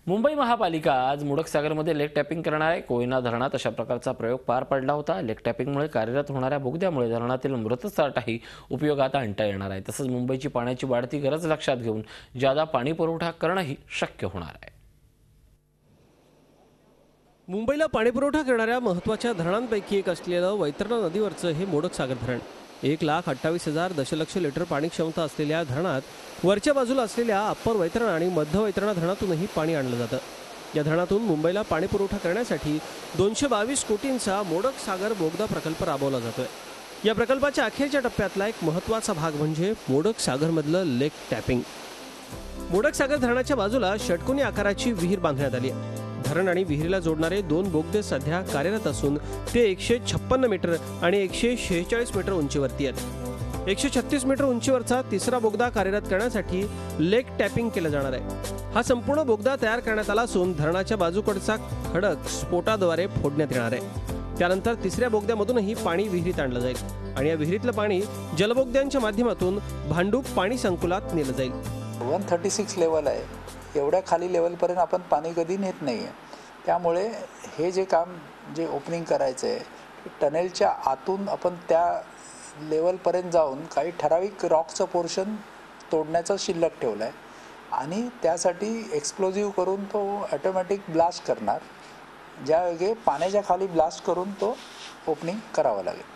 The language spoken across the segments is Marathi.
मुंबई महापालिका आज मुडकसागरमध्ये लेक टॅपिंग करणार आहे। कोयना धरणात अशा प्रकारचा प्रयोग पार पडला होता। लेक टॅपिंगमुळे कार्यरत होणाऱ्या बोगद्यामुळे धरणातील मृत साठाही उपयोगात आणता येणार आहे। तसंच मुंबईची पाण्याची वाढती गरज लक्षात घेऊन जादा पाणी पुरवठा करणंही शक्य होणार आहे। मुंबईला पाणीपुरवठा करणाऱ्या महत्त्वाच्या धरणांपैकी एक असलेलं वैतरणा नदीवरचं हे मोडकसागर धरण 1,28,000 दशलक्ष लिटर पाणी क्षमता असलेल्या धरणात वरच्या बाजूला असलेल्या अप्पर वैतरणा आणि मध्य वैतरणा धरणातूनही पाणी आणलं जातं। या धरणातून मुंबईला पाणीपुरवठा करण्यासाठी 222 कोटींचा मोडकसागर बोगदा प्रकल्प राबवला जातोय। या प्रकल्पाच्या अखेरच्या टप्प्यातला एक महत्त्वाचा भाग म्हणजे मोडकसागरमधलं लेक टॅपिंग। मोडकसागर धरणाच्या बाजूला षटकोनी आकाराची विहीर बांधण्यात आली आहे। धरण आणि विहिरीला जोडणारे 2 बोगदे सध्या कार्यरत असून ते 156 मीटर आणि 146 मीटर उंचीवरती आहेत। 136 मीटर उंचीवरचा तिसरा बोगदा कार्यरत करण्यासाठी लेक टॅपिंग केलं जाणार आहे। हा संपूर्ण बोगदा तयार करण्यात आला असून धरणाच्या बाजूकडचा खडक स्फोटाद्वारे फोडण्यात येणार आहे। त्यानंतर तिसऱ्या बोगद्यामधूनही पाणी विहिरीत आणलं जाईल आणि या विहिरीतलं पाणी जलबोगद्यांच्या माध्यमातून भांडूप पाणी संकुलात नेलं जाईल। 136 लेवल आहे, एवढ्या खाली लेवलपर्यंत आपण पाणी कधी नेत नाही आहे। त्यामुळे हे जे काम जे ओपनिंग करायचं आहे टनेलच्या आतून आपण त्या लेवलपर्यंत जाऊन काही ठराविक रॉकचं पोर्शन तोडण्याचं शिल्लक ठेवलं आहे आणि त्यासाठी एक्सप्लोजिव्ह करून तो ऑटोमॅटिक ब्लास्ट करणार, ज्यावेळी पाण्याच्या खाली ब्लास्ट करून तो ओपनिंग करावा लागेल।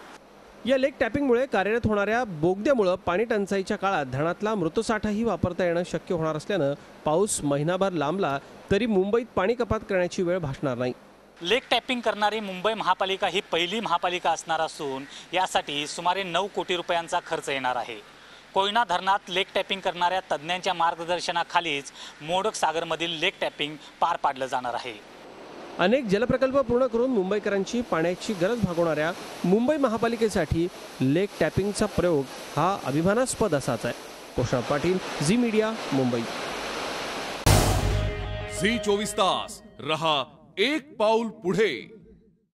या लेक टॅपिंगमुळे कार्यरत होणाऱ्या बोगद्यामुळे पाणी टंचाईच्या काळात धरणातला मृतसाठाही वापरता येणं शक्य होणार असल्यानं पाऊस महिनाभर लांबला तरी मुंबईत पाणी कपात करण्याची वेळ भासणार नाही। लेक टॅपिंग करणारी मुंबई महापालिका ही पहिली महापालिका असणार असून यासाठी सुमारे 9 कोटी रुपयांचा खर्च येणार आहे। कोयना धरणात लेक टॅपिंग करणाऱ्या तज्ज्ञांच्या मार्गदर्शनाखालीच मोडकसागरमधील लेक टॅपिंग पार पाडलं जाणार आहे। अनेक जलप्रकल्प पूर्ण करून मुंबईकरांची पाण्याची गरज भागवणाऱ्या मुंबई महापालिकेसाठी लेक टॅपिंगचा प्रयोग हा अभिमानास्पद असाच आहे। पोषण पाटील, झी मीडिया, मुंबई। झी 24 तास रहा एक पाऊल पुढे।